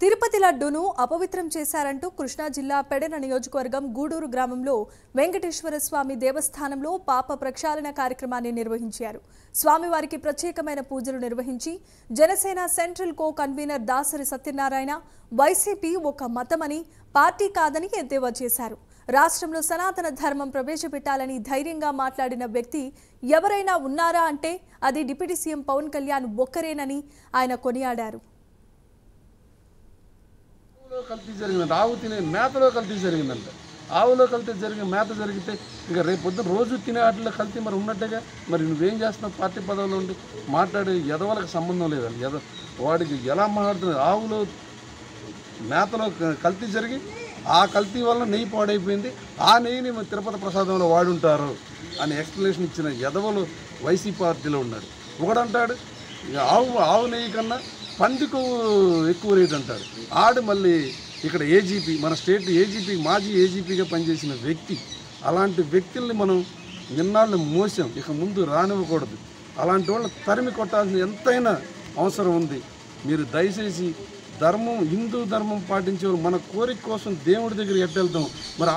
తిరుపతి లడ్డూను అపవిత్రం చేశారంటూ కృష్ణా జిల్లా పెడన నియోజకవర్గం గూడూరు గ్రామంలో వెంకటేశ్వర స్వామి దేవస్థానంలో పాప ప్రక్షాళన కార్యక్రమాన్ని నిర్వహించారు. స్వామివారికి ప్రత్యేకమైన పూజలు నిర్వహించి Janasena central co convener Dasari Satyanarayana YCP ఒక మతమని పార్టీ కాదని ఎద్దేవా చేశారు. రాష్ట్రంలో సనాతన ధర్మం ప్రవేశపెట్టాలని ధైర్యంగా మాట్లాడిన వ్యక్తి ఎవరైనా ఉన్నారా అంటే అది డిప్యూటీ సీఎం పవన్ కళ్యాణ్ ఒక్కరేనని ఆయన కొనియాడారు. కల్తీ జరిగిందంటే ఆవు తినే మేతలో కల్తీ జరిగిందంట. ఆవులో కల్తీ జరిగిన మేత జరిగితే ఇక రేపు పొద్దున రోజు తినే వాటిలో కల్తీ మరి ఉన్నట్టుగా మరి నువ్వేం చేస్తున్నావు? పార్టీ పదవిలో ఉండి మాట్లాడే ఎదవలకు సంబంధం లేదండి. వాడికి ఎలా మాట్లాడుతున్నారు? ఆవులో మేతలో కల్తీ జరిగి ఆ కల్తీ వల్ల నెయ్యి పాడైపోయింది, ఆ నెయ్యిని తిరుపతి ప్రసాదంలో వాడుంటారు అని ఎక్స్ప్లెనేషన్ ఇచ్చిన ఎదవలు వైసీపీ పార్టీలో ఉన్నారు. ఒకడంటాడు ఆవు నెయ్యి కన్నా పందికు ఎక్కువ రేట్ అంటాడు. ఆడు మళ్ళీ ఇక్కడ ఏజీపీ, మన స్టేట్ ఏజీపీ, మాజీ ఏజీపీగా పనిచేసిన వ్యక్తి. అలాంటి వ్యక్తుల్ని మనం నిన్నాళ్ళు మోసాం, ఇక ముందు రానివ్వకూడదు. అలాంటి వాళ్ళని తరిమి కొట్టాల్సిన ఎంతైనా అవసరం ఉంది. మీరు దయచేసి ధర్మం, హిందూ ధర్మం పాటించే మన కోరిక కోసం దేవుడి దగ్గర ఎట్టెళ్తాం మరి